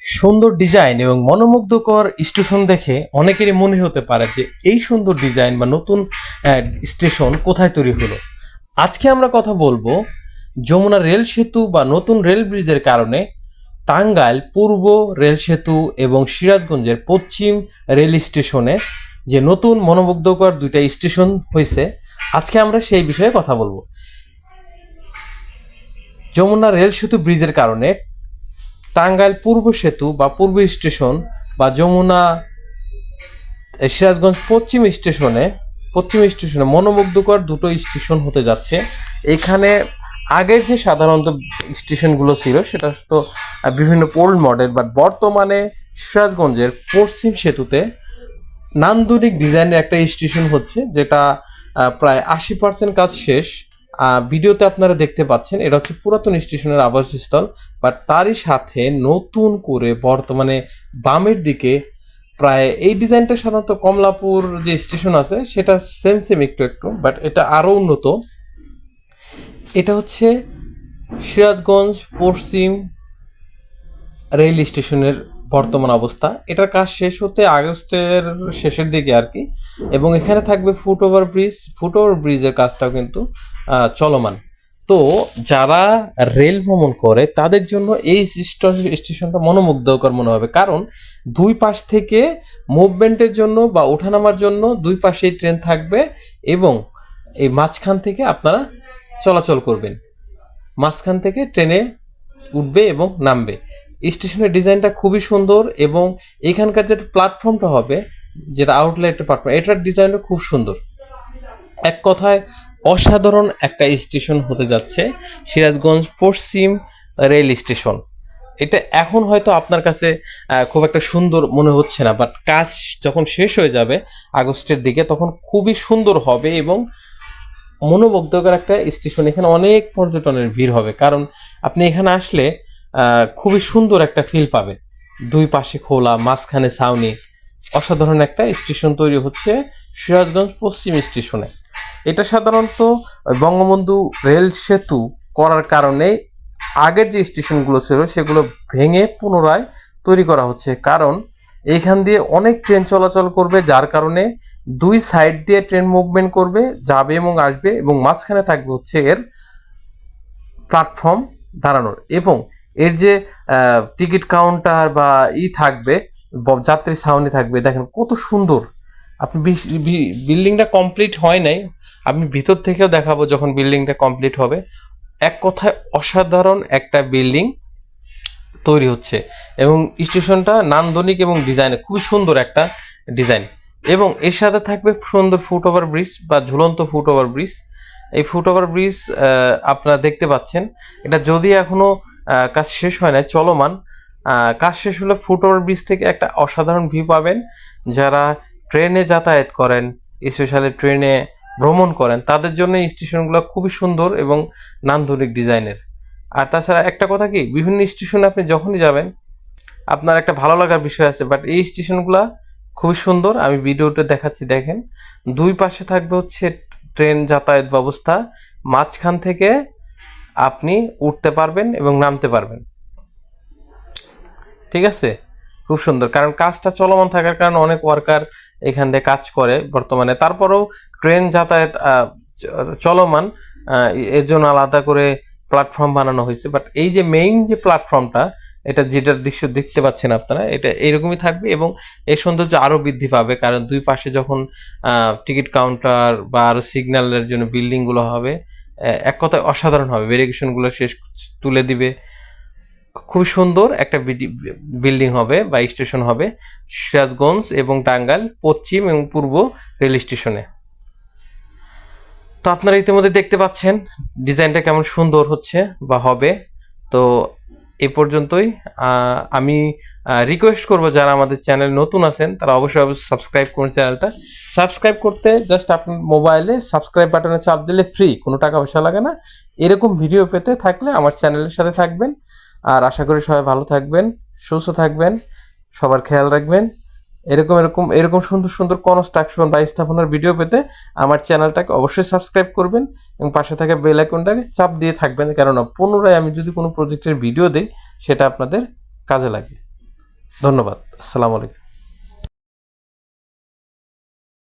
সুন্দর ডিজাইন এবং মনোমুগ্ধকর স্টেশন দেখে অনেকেরই মনে হতে পারে যে এই সুন্দর ডিজাইন বা নতুন স্টেশন কোথায় তৈরি হলো। আজকে আমরা কথা বলবো যমুনা রেল সেতু বা নতুন রেল ব্রিজের কারণে টাঙ্গাইল পূর্ব রেল সেতু এবং সিরাজগঞ্জের পশ্চিম রেল স্টেশনে যে নতুন মনোমুগ্ধকর দুইটা স্টেশন হয়েছে, আজকে আমরা সেই বিষয়ে কথা বলবো। যমুনা রেল সেতু ব্রিজের কারণে টাঙ্গাইল পূর্ব সেতু বা পূর্ব স্টেশন বা যমুনা সিরাজগঞ্জ পশ্চিম স্টেশনে মনোমুগ্ধকর দুটো স্টেশন হতে যাচ্ছে। এখানে আগের যে সাধারণত স্টেশনগুলো ছিল সেটা তো বিভিন্ন ওল্ড মডেল, বাট বর্তমানে সিরাজগঞ্জের পশ্চিম সেতুতে নান্দনিক ডিজাইনের একটা স্টেশন হচ্ছে, যেটা প্রায় 80% কাজ শেষ। ভিডিওতে আপনারা দেখতে পাচ্ছেন এটা হচ্ছে পুরাতন স্টেশনের আবাসস্থল, বাট তারই সাথে নতুন করে বর্তমানে বামের দিকে প্রায় এই ডিজাইনটা সাধারণত কমলাপুর যে স্টেশন আছে সেটা সেম একটু, বাট এটা আরও উন্নত। এটা হচ্ছে সিরাজগঞ্জ পশ্চিম রেল স্টেশনের বর্তমান অবস্থা। এটার কাজ শেষ হতে আগস্টের শেষের দিকে আর কি, এবং এখানে থাকবে ফুটওভার ব্রিজের কাজটাও কিন্তু চলমান। তো যারা রেল ভ্রমণ করে তাদের জন্য এই স্টেশনটা মনোমুগ্ধকর মনে হবে, কারণ দুই পাশ থেকে মুভমেন্টের জন্য বা ওঠানামার জন্য দুই পাশেই ট্রেন থাকবে এবং এই মাঝখান থেকে আপনারা চলাচল করবেন, মাঝখান থেকে ট্রেনে উঠবে এবং নামবে। স্টেশনের ডিজাইনটা খুবই সুন্দর এবং এখানকার যেটা প্ল্যাটফর্মটা হবে, যেটা আউটলেট প্ল্যাটফর্ম, এটার ডিজাইনটা খুব সুন্দর। এক কথায় অসাধারণ একটা স্টেশন হতে যাচ্ছে সিরাজগঞ্জ পশ্চিম রেল স্টেশন। এটা এখন হয়তো আপনার কাছে খুব একটা সুন্দর মনে হচ্ছে না, বাট কাজ যখন শেষ হয়ে যাবে আগস্টের দিকে তখন খুবই সুন্দর হবে এবং মনোমুগ্ধকর একটা স্টেশন। এখানে অনেক পর্যটনের ভিড় হবে, কারণ আপনি এখানে আসলে খুবই সুন্দর একটা ফিল পাবেন। দুই পাশে খোলা, মাঝখানে ছাউনি, অসাধারণ একটা স্টেশন তৈরি হচ্ছে সিরাজগঞ্জ পশ্চিম স্টেশনে। এটা সাধারণত বঙ্গবন্ধু রেল সেতু করার কারণে আগের যে স্টেশনগুলো ছিল সেগুলো ভেঙে পুনরায় তৈরি করা হচ্ছে, কারণ এইখান দিয়ে অনেক ট্রেন চলাচল করবে, যার কারণে দুই সাইড দিয়ে ট্রেন মুভমেন্ট করবে, যাবে এবং আসবে, এবং মাঝখানে থাকবে হচ্ছে এর প্ল্যাটফর্ম দাঁড়ানোর, এবং এর যে টিকিট কাউন্টার বা থাকবে, যাত্রী ছাউনি থাকবে। দেখেন কত সুন্দর। আপনি বিল্ডিংটা কমপ্লিট হয় নাই, আমি ভিতর থেকেও দেখাবো যখন বিল্ডিংটা কমপ্লিট হবে। এক কথায় অসাধারণ একটা বিল্ডিং তৈরি হচ্ছে এবং স্টেশনটা নান্দনিক এবং ডিজাইনে খুবই সুন্দর একটা ডিজাইন, এবং এর সাথে থাকবে সুন্দর ফুটওভার ব্রিজ বা ঝুলন্ত ফুটওভার ব্রিজ। এই ফুটওভার ব্রিজ আপনারা দেখতে পাচ্ছেন, এটা যদি এখনো কাজ শেষ হয় না, চলমান। কাজ শেষ হলে ফুটওভার ব্রিজ থেকে একটা অসাধারণ ভিউ পাবেন। যারা ট্রেনে যাতায়াত করেন, স্পেশালি ট্রেনে ভ্রমণ করেন, তাদের জন্য এই স্টেশনগুলো খুবই সুন্দর এবং নান্দনিক ডিজাইনের। আর তাছাড়া একটা কথা কি, বিভিন্ন স্টেশনে আপনি যখনই যাবেন আপনার একটা ভালো লাগার বিষয় আছে, বাট এই স্টেশনগুলো খুবই সুন্দর। আমি ভিডিওটা দেখাচ্ছি, দেখেন দুই পাশে থাকবে হচ্ছে ট্রেন যাতায়াত ব্যবস্থা, মাঝখান থেকে আপনি উঠতে পারবেন এবং নামতে পারবেন। ঠিক আছে, খুব সুন্দর, কারণ কাজটা চলমান থাকার কারণে অনেক ওয়ার্কার এখান দিয়ে কাজ করে বর্তমানে। তারপরেও ট্রেন যাতায়াত চলমান, এর জন্য আলাদা করে প্ল্যাটফর্ম বানানো হয়েছে, বাট এই যে মেইন যে প্ল্যাটফর্মটা, এটা যেটার দৃশ্য দেখতে পাচ্ছেন আপনারা, এটা এরকমই থাকবে এবং এই সৌন্দর্য আরও বৃদ্ধি পাবে, কারণ দুই পাশে যখন টিকিট কাউন্টার বা আরও সিগন্যালের জন্য বিল্ডিংগুলো হবে, এক কথায় অসাধারণ হবে। ভেরিফিকেশনগুলো শেষ তুলে দিবে, খুব সুন্দর একটা বিল্ডিং হবে বা স্টেশন হবে সিরাজগঞ্জ এবং টাঙ্গাইল পশ্চিম এবং পূর্ব রেল স্টেশনে। তো আপনারা ইতিমধ্যে দেখতে পাচ্ছেন ডিজাইনটা কেমন সুন্দর হচ্ছে বা হবে। তো এ পর্যন্তই। আমি রিকোয়েস্ট করব যারা আমাদের চ্যানেল নতুন আছেন তারা অবশ্যই সাবস্ক্রাইব করুন। চ্যানেলটা সাবস্ক্রাইব করতে জাস্ট আপনার মোবাইলে সাবস্ক্রাইব বাটনে চাপ দিলে ফ্রি, কোনো টাকা পয়সা লাগে না। এরকম ভিডিও পেতে থাকলে আমার চ্যানেলের সাথে থাকবেন। আর আশা করি সবাই ভালো থাকবেন, সুস্থ থাকবেন, সবার খেয়াল রাখবেন। এরকম সুন্দর সুন্দর কনস্ট্রাকশন বা স্থাপনার ভিডিও পেতে আমার চ্যানেলটাকে অবশ্যই সাবস্ক্রাইব করবেন এবং পাশে থাকা বেল আইকনটাকে চাপ দিয়ে থাকবেন, কেননা পুনরায় আমি যদি কোনো প্রজেক্টের ভিডিও দিই সেটা আপনাদের কাজে লাগবে। ধন্যবাদ। আসসালামু আলাইকুম।